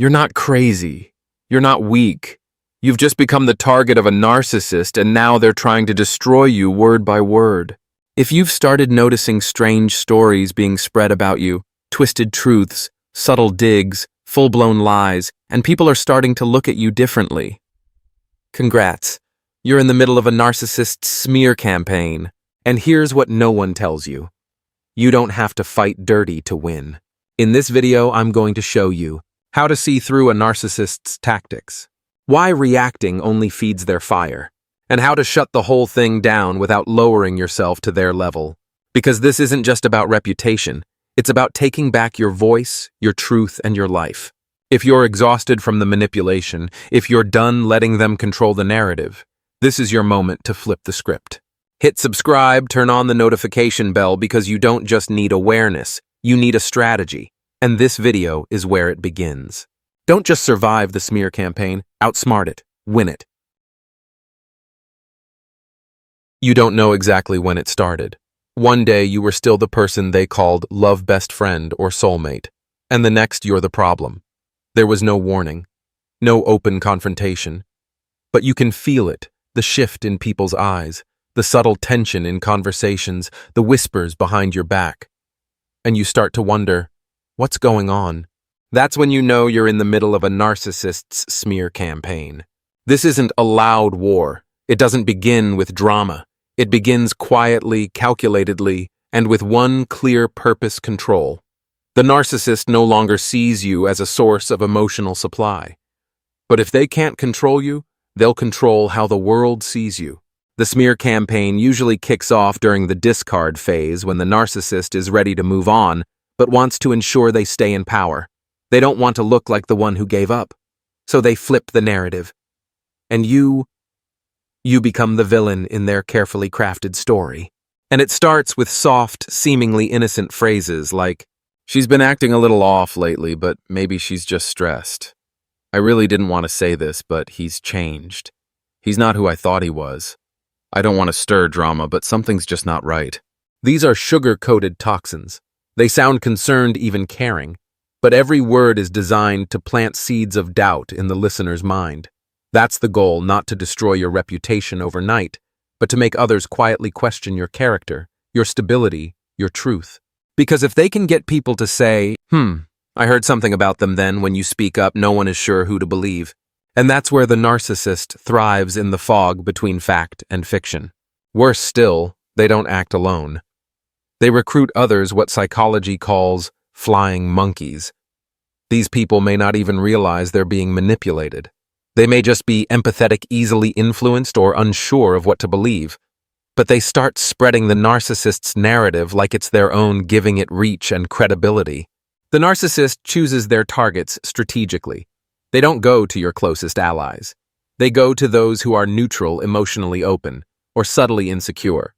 You're not crazy. You're not weak. You've just become the target of a narcissist, and now they're trying to destroy you word by word. If you've started noticing strange stories being spread about you, twisted truths, subtle digs, full-blown lies, and people are starting to look at you differently, congrats. You're in the middle of a narcissist's smear campaign. And here's what no one tells you. You don't have to fight dirty to win. In this video, I'm going to show you how to see through a narcissist's tactics, why reacting only feeds their fire, and how to shut the whole thing down without lowering yourself to their level. Because this isn't just about reputation, it's about taking back your voice, your truth, and your life. If you're exhausted from the manipulation, if you're done letting them control the narrative, this is your moment to flip the script. Hit subscribe, turn on the notification bell, because you don't just need awareness, you need a strategy. And this video is where it begins. Don't just survive the smear campaign, outsmart it, win it. You don't know exactly when it started. One day you were still the person they called love best friend or soulmate, and the next you're the problem. There was no warning, no open confrontation, but you can feel it, the shift in people's eyes, the subtle tension in conversations, the whispers behind your back. And you start to wonder, what's going on? That's when you know you're in the middle of a narcissist's smear campaign. This isn't a loud war. It doesn't begin with drama. It begins quietly, calculatedly, and with one clear purpose: control. The narcissist no longer sees you as a source of emotional supply. But if they can't control you, they'll control how the world sees you. The smear campaign usually kicks off during the discard phase, when the narcissist is ready to move on, but wants to ensure they stay in power. They don't want to look like the one who gave up. So they flip the narrative. And you become the villain in their carefully crafted story. And it starts with soft, seemingly innocent phrases like, "She's been acting a little off lately, but maybe she's just stressed. I really didn't want to say this, but he's changed. He's not who I thought he was. I don't want to stir drama, but something's just not right." These are sugar-coated toxins. They sound concerned, even caring, but every word is designed to plant seeds of doubt in the listener's mind. That's the goal, not to destroy your reputation overnight, but to make others quietly question your character, your stability, your truth. Because if they can get people to say, I heard something about them then, when you speak up, no one is sure who to believe. And that's where the narcissist thrives, in the fog between fact and fiction. Worse still, they don't act alone. They recruit others, what psychology calls flying monkeys. These people may not even realize they're being manipulated. They may just be empathetic, easily influenced, or unsure of what to believe. But they start spreading the narcissist's narrative like it's their own, giving it reach and credibility. The narcissist chooses their targets strategically. They don't go to your closest allies. They go to those who are neutral, emotionally open, or subtly insecure.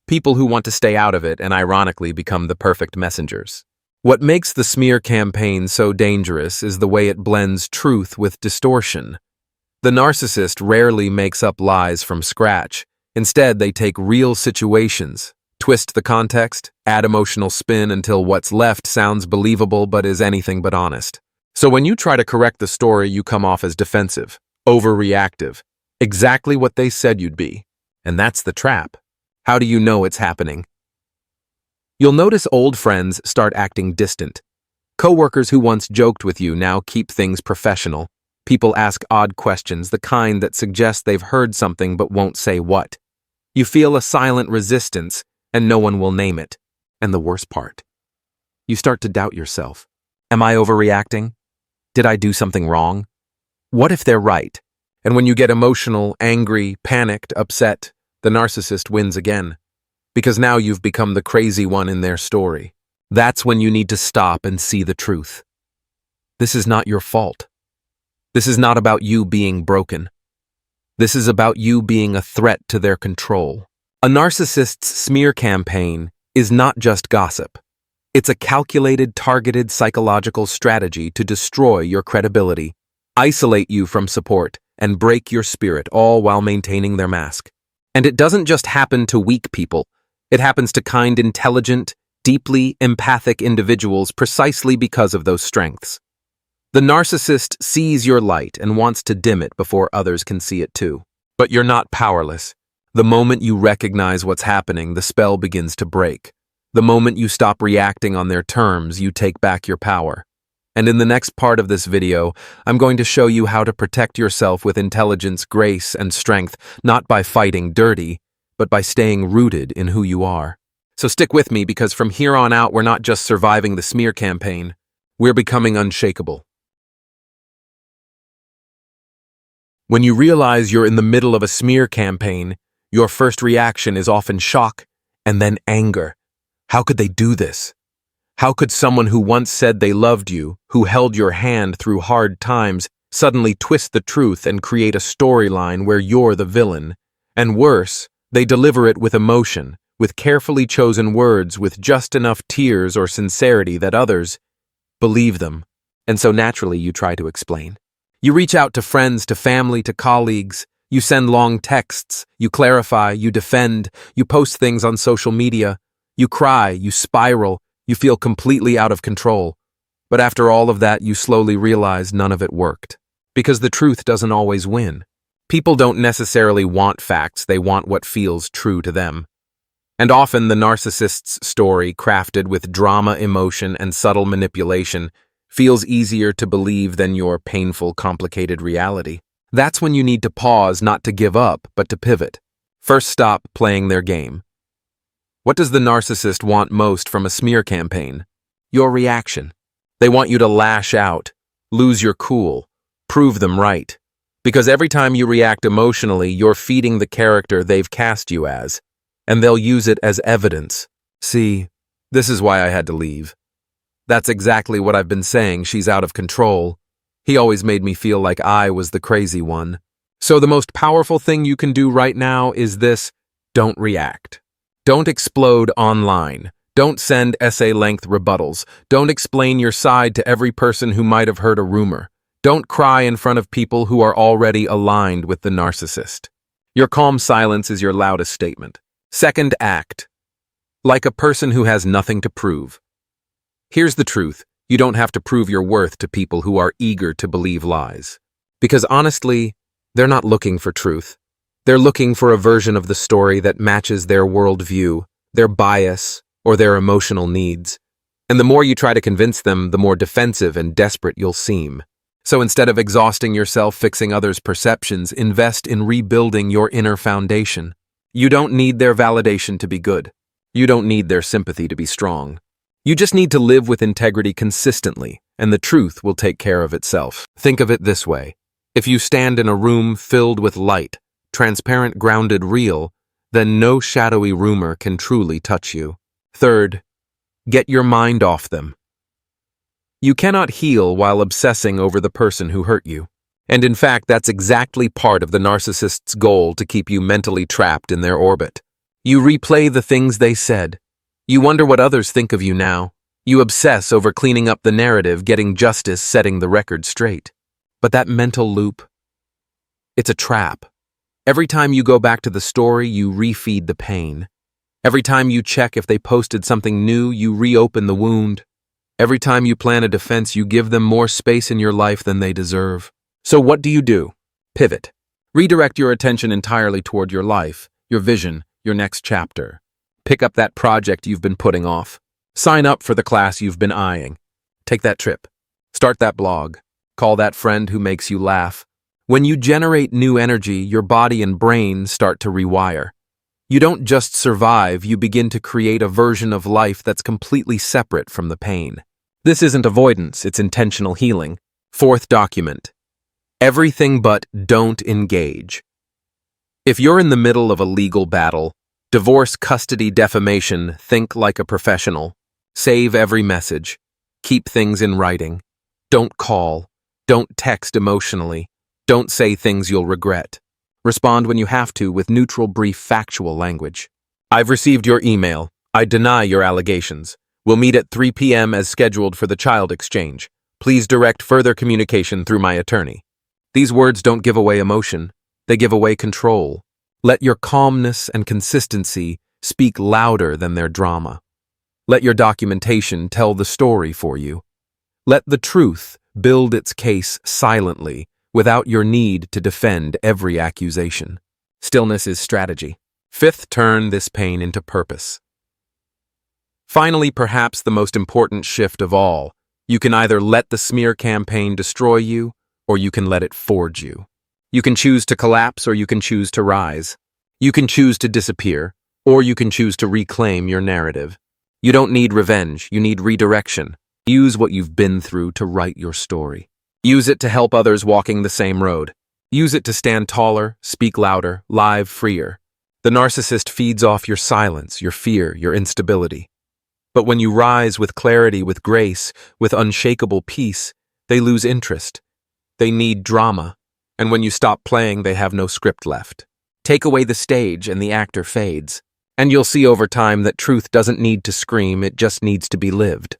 People who want to stay out of it and ironically become the perfect messengers. What makes the smear campaign so dangerous is the way it blends truth with distortion. The narcissist rarely makes up lies from scratch. Instead, they take real situations, twist the context, add emotional spin until what's left sounds believable but is anything but honest. So when you try to correct the story, you come off as defensive, overreactive, exactly what they said you'd be. And that's the trap. How do you know it's happening? You'll notice old friends start acting distant. Coworkers who once joked with you now keep things professional. People ask odd questions, the kind that suggest they've heard something but won't say what. You feel a silent resistance, and no one will name it. And the worst part, you start to doubt yourself. Am I overreacting? Did I do something wrong? What if they're right? And when you get emotional, angry, panicked, upset, the narcissist wins again. Because now you've become the crazy one in their story. That's when you need to stop and see the truth. This is not your fault. This is not about you being broken. This is about you being a threat to their control. A narcissist's smear campaign is not just gossip. It's a calculated, targeted psychological strategy to destroy your credibility, isolate you from support, and break your spirit, all while maintaining their mask. And it doesn't just happen to weak people. It happens to kind, intelligent, deeply empathic individuals precisely because of those strengths. The narcissist sees your light and wants to dim it before others can see it too. But you're not powerless. The moment you recognize what's happening, the spell begins to break. The moment you stop reacting on their terms, you take back your power. And in the next part of this video, I'm going to show you how to protect yourself with intelligence, grace, and strength, not by fighting dirty, but by staying rooted in who you are. So stick with me, because from here on out, we're not just surviving the smear campaign, we're becoming unshakable. When you realize you're in the middle of a smear campaign, your first reaction is often shock and then anger. How could they do this? How could someone who once said they loved you, who held your hand through hard times, suddenly twist the truth and create a storyline where you're the villain? And worse, they deliver it with emotion, with carefully chosen words, with just enough tears or sincerity that others believe them. And so naturally you try to explain. You reach out to friends, to family, to colleagues. You send long texts. You clarify. You defend. You post things on social media. You cry. You spiral. You feel completely out of control. But after all of that, you slowly realize none of it worked. Because the truth doesn't always win. People don't necessarily want facts, they want what feels true to them. And often the narcissist's story, crafted with drama, emotion, and subtle manipulation, feels easier to believe than your painful, complicated reality. That's when you need to pause, not to give up, but to pivot. First, stop playing their game. What does the narcissist want most from a smear campaign? Your reaction. They want you to lash out, lose your cool, prove them right. Because every time you react emotionally, you're feeding the character they've cast you as, and they'll use it as evidence. See, this is why I had to leave. That's exactly what I've been saying, she's out of control. He always made me feel like I was the crazy one. So the most powerful thing you can do right now is this: don't react. Don't explode online. Don't send essay-length rebuttals. Don't explain your side to every person who might have heard a rumor. Don't cry in front of people who are already aligned with the narcissist. Your calm silence is your loudest statement. Second, act like a person who has nothing to prove. Here's the truth: you don't have to prove your worth to people who are eager to believe lies. Because honestly, they're not looking for truth. They're looking for a version of the story that matches their worldview, their bias, or their emotional needs. And the more you try to convince them, the more defensive and desperate you'll seem. So instead of exhausting yourself fixing others' perceptions, invest in rebuilding your inner foundation. You don't need their validation to be good. You don't need their sympathy to be strong. You just need to live with integrity consistently, and the truth will take care of itself. Think of it this way: if you stand in a room filled with light, transparent, grounded, real, then no shadowy rumor can truly touch you. Third, get your mind off them. You cannot heal while obsessing over the person who hurt you. And in fact, that's exactly part of the narcissist's goal, to keep you mentally trapped in their orbit. You replay the things they said. You wonder what others think of you now. You obsess over cleaning up the narrative, getting justice, setting the record straight. But that mental loop, it's a trap. Every time you go back to the story, you refeed the pain. Every time you check if they posted something new, you reopen the wound. Every time you plan a defense, you give them more space in your life than they deserve. So what do? Pivot. Redirect your attention entirely toward your life, your vision, your next chapter. Pick up that project you've been putting off. Sign up for the class you've been eyeing. Take that trip. Start that blog. Call that friend who makes you laugh. When you generate new energy, your body and brain start to rewire. You don't just survive, you begin to create a version of life that's completely separate from the pain. This isn't avoidance, it's intentional healing. Fourth, document. Everything but don't engage. If you're in the middle of a legal battle, divorce, custody, defamation, think like a professional. Save every message. Keep things in writing. Don't call. Don't text emotionally. Don't say things you'll regret. Respond when you have to with neutral, brief, factual language. I've received your email. I deny your allegations. We'll meet at 3 p.m. as scheduled for the child exchange. Please direct further communication through my attorney. These words don't give away emotion. They give away control. Let your calmness and consistency speak louder than their drama. Let your documentation tell the story for you. Let the truth build its case silently, without your need to defend every accusation. Stillness is strategy. Fifth, turn this pain into purpose. Finally, perhaps the most important shift of all, you can either let the smear campaign destroy you, or you can let it forge you. You can choose to collapse, or you can choose to rise. You can choose to disappear, or you can choose to reclaim your narrative. You don't need revenge, you need redirection. Use what you've been through to write your story. Use it to help others walking the same road. Use it to stand taller, speak louder, live freer. The narcissist feeds off your silence, your fear, your instability. But when you rise with clarity, with grace, with unshakable peace, they lose interest. They need drama, and when you stop playing, they have no script left. Take away the stage and the actor fades, and you'll see over time that truth doesn't need to scream, it just needs to be lived.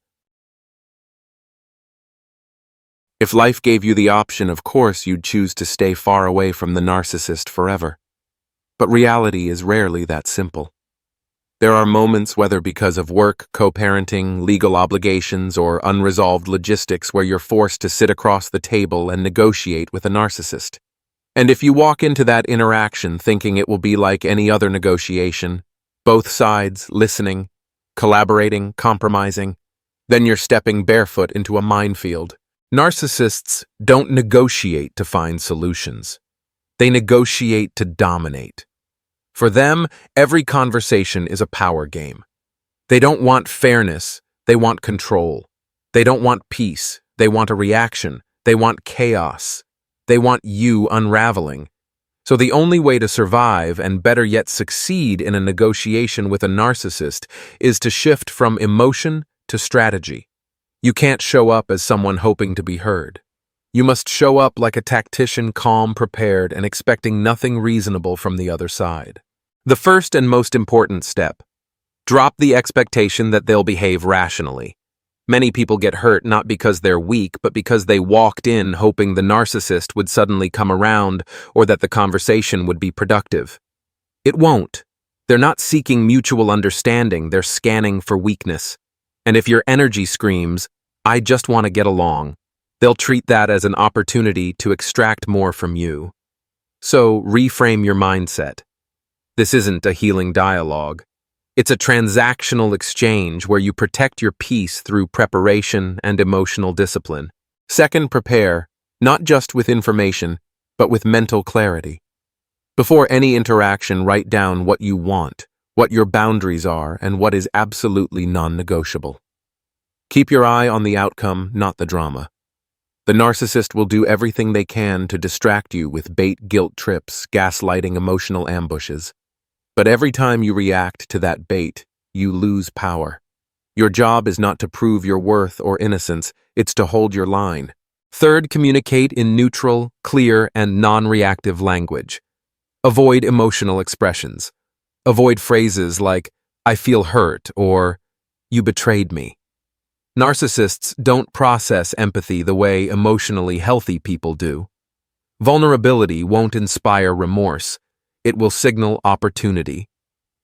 If life gave you the option, of course you'd choose to stay far away from the narcissist forever. But reality is rarely that simple. There are moments, whether because of work, co-parenting, legal obligations, or unresolved logistics, where you're forced to sit across the table and negotiate with a narcissist. And if you walk into that interaction thinking it will be like any other negotiation, both sides listening, collaborating, compromising, then you're stepping barefoot into a minefield. Narcissists don't negotiate to find solutions. They negotiate to dominate. For them, every conversation is a power game. They don't want fairness, they want control. They don't want peace, they want a reaction. They want chaos. They want you unraveling. So the only way to survive, and better yet succeed in a negotiation with a narcissist, is to shift from emotion to strategy. You can't show up as someone hoping to be heard. You must show up like a tactician, calm, prepared, and expecting nothing reasonable from the other side. The first and most important step: drop the expectation that they'll behave rationally. Many people get hurt not because they're weak, but because they walked in hoping the narcissist would suddenly come around or that the conversation would be productive. It won't. They're not seeking mutual understanding, they're scanning for weakness. And if your energy screams, "I just want to get along," they'll treat that as an opportunity to extract more from you. So reframe your mindset. This isn't a healing dialogue. It's a transactional exchange where you protect your peace through preparation and emotional discipline. Second, prepare, not just with information, but with mental clarity. Before any interaction, write down what you want, what your boundaries are, and what is absolutely non-negotiable. Keep your eye on the outcome, not the drama. The narcissist will do everything they can to distract you with bait guilt trips, gaslighting, emotional ambushes. But every time you react to that bait, you lose power. Your job is not to prove your worth or innocence, it's to hold your line. Third, communicate in neutral, clear, and non-reactive language. Avoid emotional expressions. Avoid phrases like, "I feel hurt," or "you betrayed me." Narcissists don't process empathy the way emotionally healthy people do. Vulnerability won't inspire remorse. It will signal opportunity.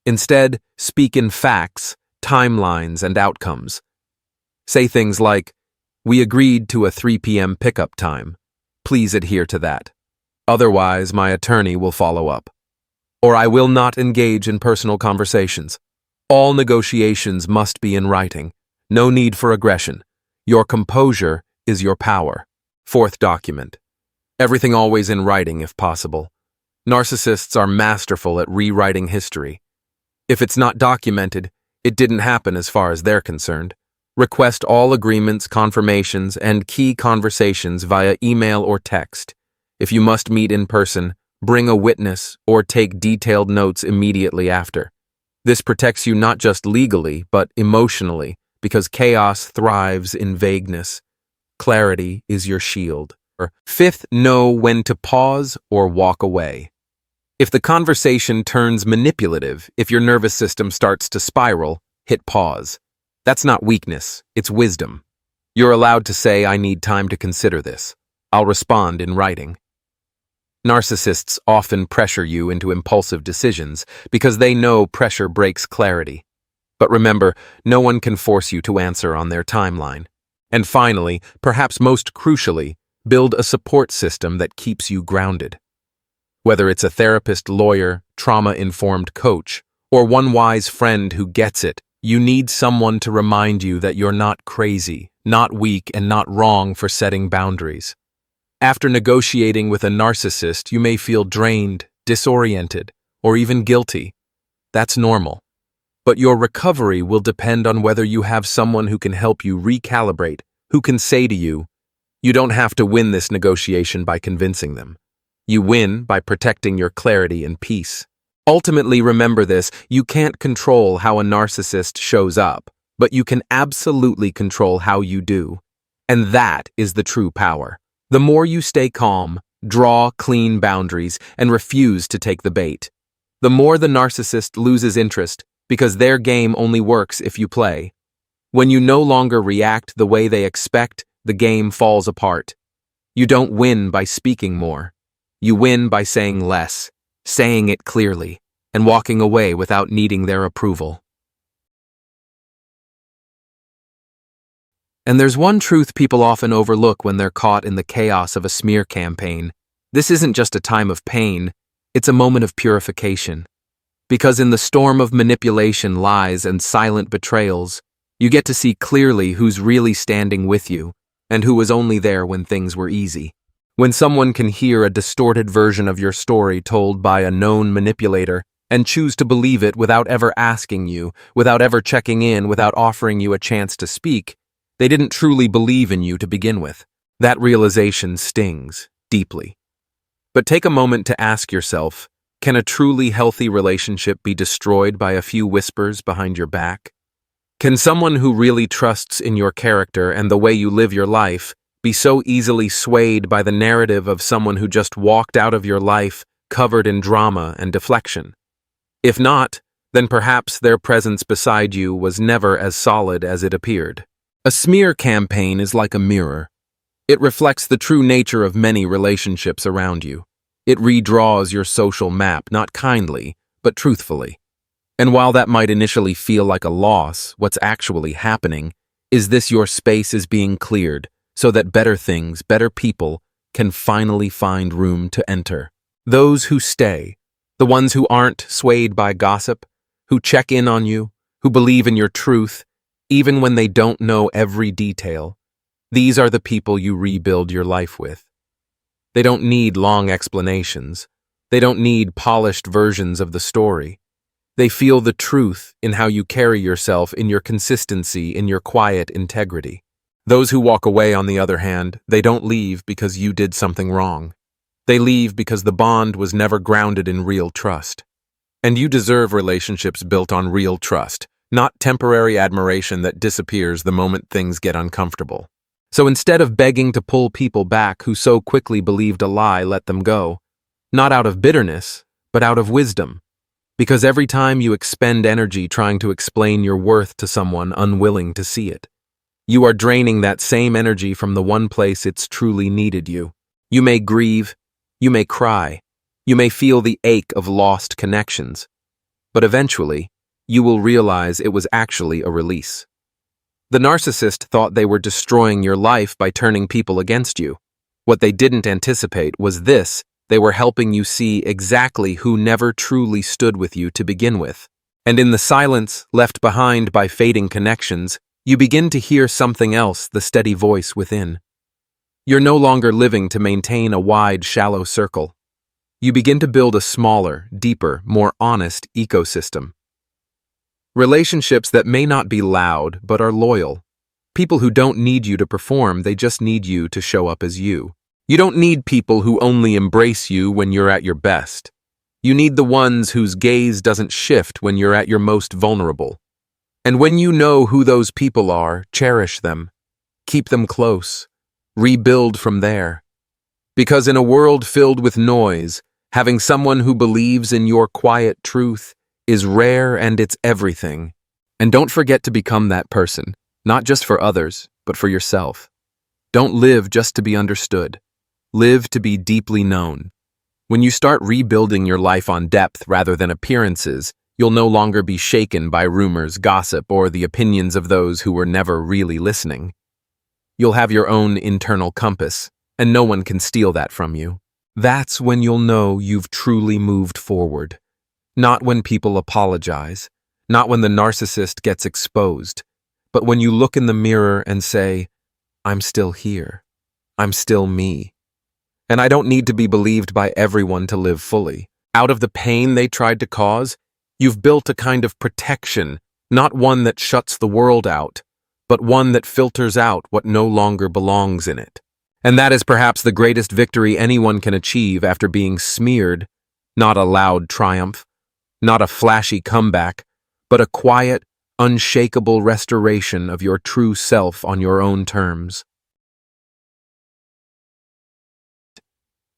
Instead, speak in facts, timelines, and outcomes. Say things like, "We agreed to a 3 p.m. pickup time. Please adhere to that. Otherwise, my attorney will follow up." Or, "I will not engage in personal conversations. All negotiations must be in writing. No need for aggression. Your composure is your power." Fourth, document. Everything always in writing if possible. Narcissists are masterful at rewriting history. If it's not documented, it didn't happen as far as they're concerned. Request all agreements, confirmations, and key conversations via email or text. If you must meet in person, bring a witness or take detailed notes immediately after. This protects you not just legally, but emotionally, because chaos thrives in vagueness. Clarity is your shield. Fifth, know when to pause or walk away. If the conversation turns manipulative, if your nervous system starts to spiral, hit pause. That's not weakness, it's wisdom. You're allowed to say, "I need time to consider this. I'll respond in writing." Narcissists often pressure you into impulsive decisions because they know pressure breaks clarity. But remember, no one can force you to answer on their timeline. And finally, perhaps most crucially, build a support system that keeps you grounded. Whether it's a therapist, lawyer, trauma-informed coach, or one wise friend who gets it, you need someone to remind you that you're not crazy, not weak, and not wrong for setting boundaries. After negotiating with a narcissist, you may feel drained, disoriented, or even guilty. That's normal. But your recovery will depend on whether you have someone who can help you recalibrate, who can say to you, "You don't have to win this negotiation by convincing them. You win by protecting your clarity and peace." Ultimately, remember this: you can't control how a narcissist shows up, but you can absolutely control how you do. And that is the true power. The more you stay calm, draw clean boundaries, and refuse to take the bait, the more the narcissist loses interest, because their game only works if you play. When you no longer react the way they expect, the game falls apart. You don't win by speaking more. You win by saying less, saying it clearly, and walking away without needing their approval. And there's one truth people often overlook when they're caught in the chaos of a smear campaign. This isn't just a time of pain, it's a moment of purification. Because in the storm of manipulation, lies, and silent betrayals, you get to see clearly who's really standing with you, and who was only there when things were easy. When someone can hear a distorted version of your story told by a known manipulator and choose to believe it without ever asking you, without ever checking in, without offering you a chance to speak, they didn't truly believe in you to begin with. That realization stings deeply. But take a moment to ask yourself, can a truly healthy relationship be destroyed by a few whispers behind your back? Can someone who really trusts in your character and the way you live your life be so easily swayed by the narrative of someone who just walked out of your life covered in drama and deflection? If not, then perhaps their presence beside you was never as solid as it appeared. A smear campaign is like a mirror. It reflects the true nature of many relationships around you. It redraws your social map, not kindly, but truthfully. And while that might initially feel like a loss, what's actually happening is this: your space is being cleared so that better things, better people, can finally find room to enter. Those who stay, the ones who aren't swayed by gossip, who check in on you, who believe in your truth, even when they don't know every detail, these are the people you rebuild your life with. They don't need long explanations. They don't need polished versions of the story. They feel the truth in how you carry yourself, in your consistency, in your quiet integrity. Those who walk away, on the other hand, they don't leave because you did something wrong. They leave because the bond was never grounded in real trust. And you deserve relationships built on real trust, not temporary admiration that disappears the moment things get uncomfortable. So instead of begging to pull people back who so quickly believed a lie, let them go. Not out of bitterness, but out of wisdom. Because every time you expend energy trying to explain your worth to someone unwilling to see it, you are draining that same energy from the one place it's truly needed you. You may grieve, you may cry, you may feel the ache of lost connections, but eventually, you will realize it was actually a release. The narcissist thought they were destroying your life by turning people against you. What they didn't anticipate was this: they were helping you see exactly who never truly stood with you to begin with. And in the silence left behind by fading connections, you begin to hear something else, the steady voice within. You're no longer living to maintain a wide, shallow circle. You begin to build a smaller, deeper, more honest ecosystem. Relationships that may not be loud, but are loyal. People who don't need you to perform, they just need you to show up as you. You don't need people who only embrace you when you're at your best. You need the ones whose gaze doesn't shift when you're at your most vulnerable. And when you know who those people are, cherish them. Keep them close. Rebuild from there. Because in a world filled with noise, having someone who believes in your quiet truth is rare, and it's everything. And don't forget to become that person, not just for others, but for yourself. Don't live just to be understood. Live to be deeply known. When you start rebuilding your life on depth rather than appearances, you'll no longer be shaken by rumors, gossip, or the opinions of those who were never really listening. You'll have your own internal compass, and no one can steal that from you. That's when you'll know you've truly moved forward. Not when people apologize, not when the narcissist gets exposed, but when you look in the mirror and say, I'm still here. I'm still me. And I don't need to be believed by everyone to live fully. Out of the pain they tried to cause, you've built a kind of protection, not one that shuts the world out, but one that filters out what no longer belongs in it. And that is perhaps the greatest victory anyone can achieve after being smeared, not a loud triumph, not a flashy comeback, but a quiet, unshakable restoration of your true self on your own terms.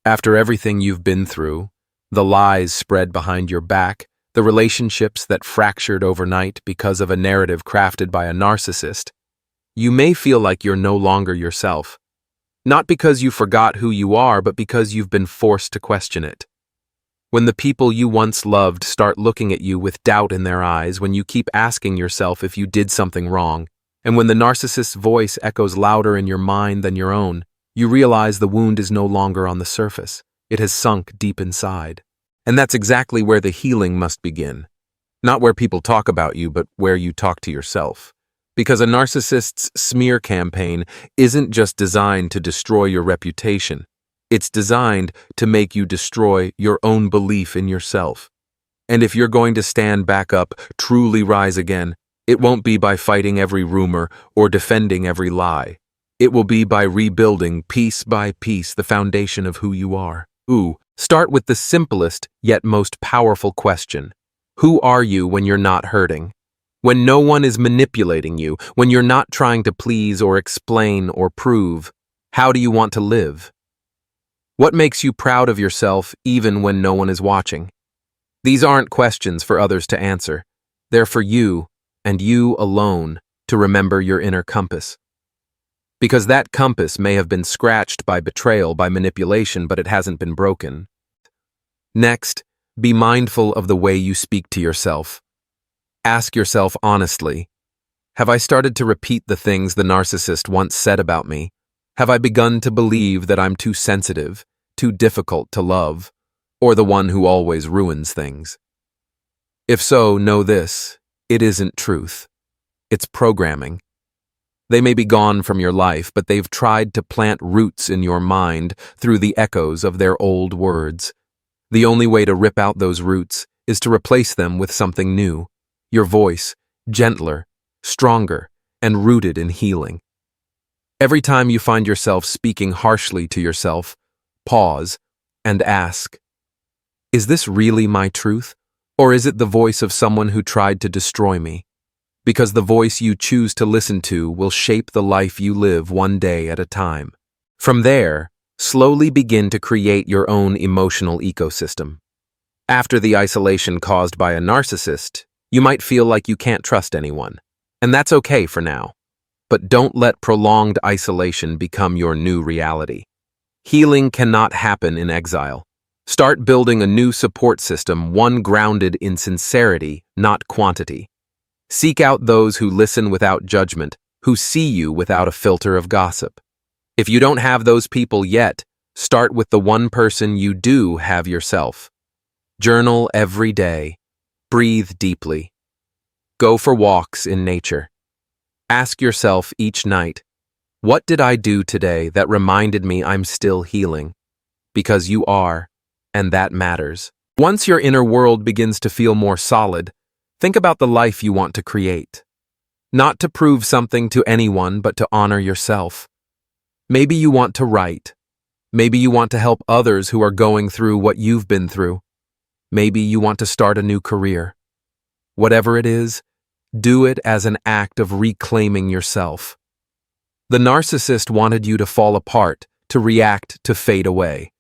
After everything you've been through, the lies spread behind your back, the relationships that fractured overnight because of a narrative crafted by a narcissist, you may feel like you're no longer yourself. Not because you forgot who you are, but because you've been forced to question it. When the people you once loved start looking at you with doubt in their eyes, when you keep asking yourself if you did something wrong, and when the narcissist's voice echoes louder in your mind than your own, you realize the wound is no longer on the surface. It has sunk deep inside. And that's exactly where the healing must begin. Not where people talk about you, but where you talk to yourself. Because a narcissist's smear campaign isn't just designed to destroy your reputation. It's designed to make you destroy your own belief in yourself. And if you're going to stand back up, truly rise again, it won't be by fighting every rumor or defending every lie. It will be by rebuilding piece by piece the foundation of who you are. Start with the simplest yet most powerful question. Who are you when you're not hurting? When no one is manipulating you, when you're not trying to please or explain or prove, how do you want to live? What makes you proud of yourself even when no one is watching? These aren't questions for others to answer. They're for you, and you alone, to remember your inner compass. Because that compass may have been scratched by betrayal, by manipulation, but it hasn't been broken. Next, be mindful of the way you speak to yourself. Ask yourself honestly, have I started to repeat the things the narcissist once said about me? Have I begun to believe that I'm too sensitive, too difficult to love, or the one who always ruins things? If so, know this, it isn't truth. It's programming. They may be gone from your life, but they've tried to plant roots in your mind through the echoes of their old words. The only way to rip out those roots is to replace them with something new. Your voice, gentler, stronger, and rooted in healing. Every time you find yourself speaking harshly to yourself, pause and ask, is this really my truth, or is it the voice of someone who tried to destroy me? Because the voice you choose to listen to will shape the life you live one day at a time. From there, slowly begin to create your own emotional ecosystem. After the isolation caused by a narcissist, you might feel like you can't trust anyone, and that's okay for now. But don't let prolonged isolation become your new reality. Healing cannot happen in exile. Start building a new support system, one grounded in sincerity, not quantity. Seek out those who listen without judgment, who see you without a filter of gossip. If you don't have those people yet, start with the one person you do have yourself. Journal every day. Breathe deeply. Go for walks in nature. Ask yourself each night, what did I do today that reminded me I'm still healing? Because you are, and that matters. Once your inner world begins to feel more solid, think about the life you want to create. Not to prove something to anyone, but to honor yourself. Maybe you want to write. Maybe you want to help others who are going through what you've been through. Maybe you want to start a new career. Whatever it is, do it as an act of reclaiming yourself. The narcissist wanted you to fall apart, to react, to fade away.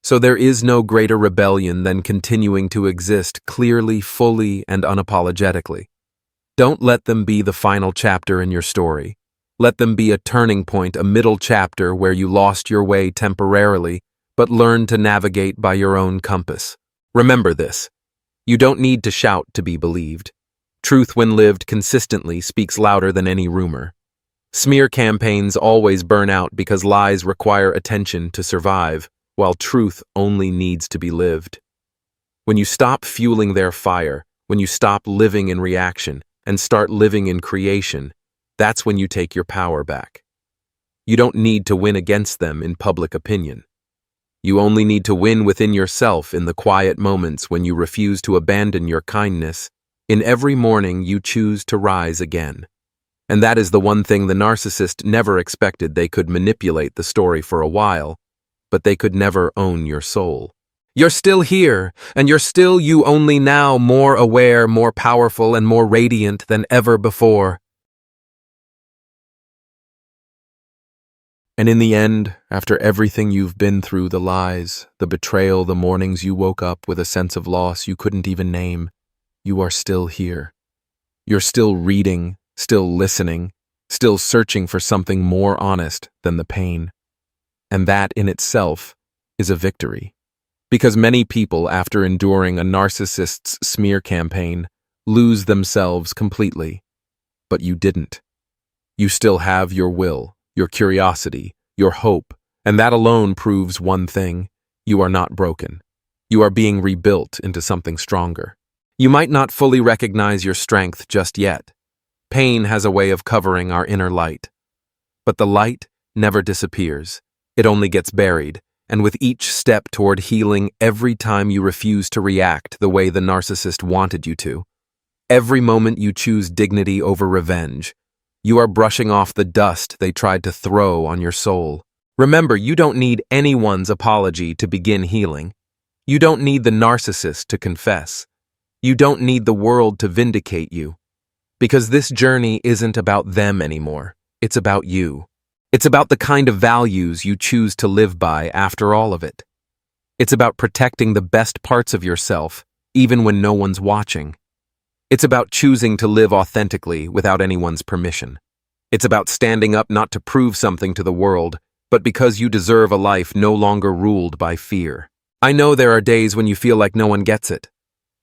So there is no greater rebellion than continuing to exist clearly, fully, and unapologetically. Don't let them be the final chapter in your story. Let them be a turning point, a middle chapter where you lost your way temporarily, but learned to navigate by your own compass. Remember this. You don't need to shout to be believed. Truth, when lived consistently, speaks louder than any rumor. Smear campaigns always burn out because lies require attention to survive, while truth only needs to be lived. When you stop fueling their fire, when you stop living in reaction and start living in creation, that's when you take your power back. You don't need to win against them in public opinion. You only need to win within yourself in the quiet moments when you refuse to abandon your kindness. In every morning you choose to rise again. And that is the one thing the narcissist never expected. They could manipulate the story for a while, but they could never own your soul. You're still here, and you're still you, only now more aware, more powerful, and more radiant than ever before. And in the end, after everything you've been through, the lies, the betrayal, the mornings you woke up with a sense of loss you couldn't even name, you are still here. You're still reading, still listening, still searching for something more honest than the pain. And that in itself is a victory. Because many people, after enduring a narcissist's smear campaign, lose themselves completely. But you didn't. You still have your will, your curiosity, your hope, and that alone proves one thing: you are not broken. You are being rebuilt into something stronger. You might not fully recognize your strength just yet. Pain has a way of covering our inner light. But the light never disappears. It only gets buried. And with each step toward healing, every time you refuse to react the way the narcissist wanted you to, every moment you choose dignity over revenge, you are brushing off the dust they tried to throw on your soul. Remember, you don't need anyone's apology to begin healing. You don't need the narcissist to confess. You don't need the world to vindicate you. Because this journey isn't about them anymore. It's about you. It's about the kind of values you choose to live by after all of it. It's about protecting the best parts of yourself, even when no one's watching. It's about choosing to live authentically without anyone's permission. It's about standing up not to prove something to the world, but because you deserve a life no longer ruled by fear. I know there are days when you feel like no one gets it.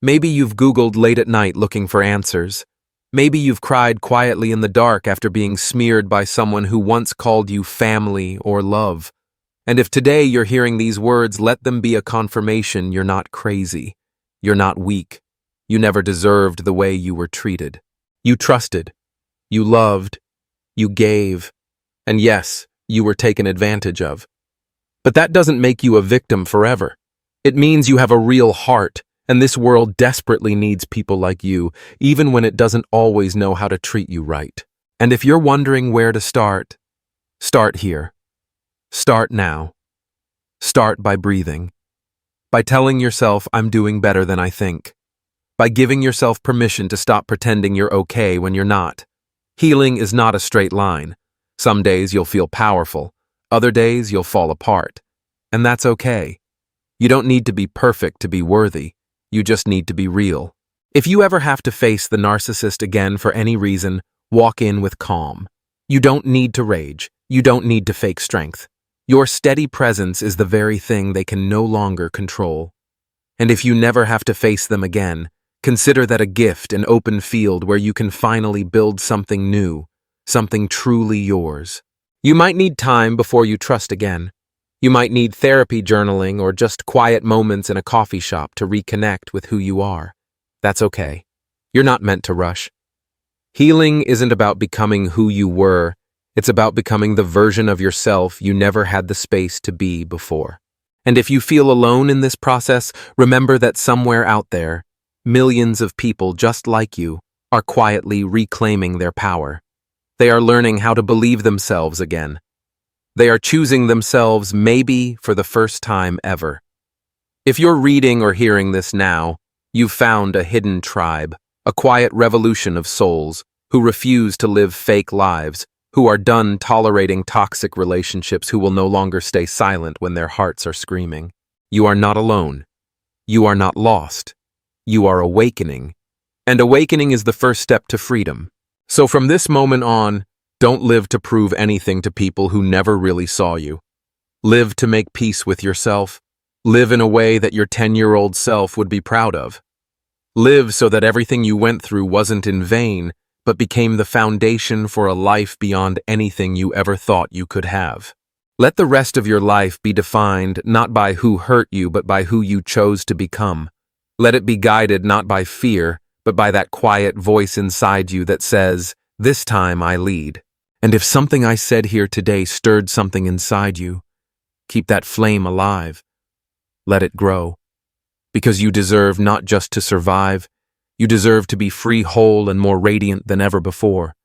Maybe you've Googled late at night looking for answers. Maybe you've cried quietly in the dark after being smeared by someone who once called you family or love. And if today you're hearing these words, let them be a confirmation you're not crazy. You're not weak. You never deserved the way you were treated. You trusted. You loved. You gave. And yes, you were taken advantage of. But that doesn't make you a victim forever. It means you have a real heart. And this world desperately needs people like you, even when it doesn't always know how to treat you right. And if you're wondering where to start here. Start now. Start by breathing. By telling yourself, I'm doing better than I think. By giving yourself permission to stop pretending you're okay when you're not. Healing is not a straight line. Some days you'll feel powerful. Other days you'll fall apart. And that's okay. You don't need to be perfect to be worthy. You just need to be real. If you ever have to face the narcissist again for any reason, walk in with calm. You don't need to rage. You don't need to fake strength. Your steady presence is the very thing they can no longer control. And if you never have to face them again, consider that a gift, an open field where you can finally build something new, something truly yours. You might need time before you trust again. You might need therapy, journaling, or just quiet moments in a coffee shop to reconnect with who you are. That's okay. You're not meant to rush. Healing isn't about becoming who you were. It's about becoming the version of yourself you never had the space to be before. And if you feel alone in this process, remember that somewhere out there, millions of people just like you are quietly reclaiming their power. They are learning how to believe themselves again. They are choosing themselves, maybe for the first time ever. If you're reading or hearing this now, you've found a hidden tribe, a quiet revolution of souls who refuse to live fake lives, who are done tolerating toxic relationships, who will no longer stay silent when their hearts are screaming. You are not alone. You are not lost. You are awakening. And awakening is the first step to freedom. So from this moment on, don't live to prove anything to people who never really saw you. Live to make peace with yourself. Live in a way that your 10-year-old self would be proud of. Live so that everything you went through wasn't in vain, but became the foundation for a life beyond anything you ever thought you could have. Let the rest of your life be defined not by who hurt you, but by who you chose to become. Let it be guided not by fear, but by that quiet voice inside you that says, "This time I lead." And if something I said here today stirred something inside you, keep that flame alive. Let it grow. Because you deserve not just to survive, you deserve to be free, whole, and more radiant than ever before.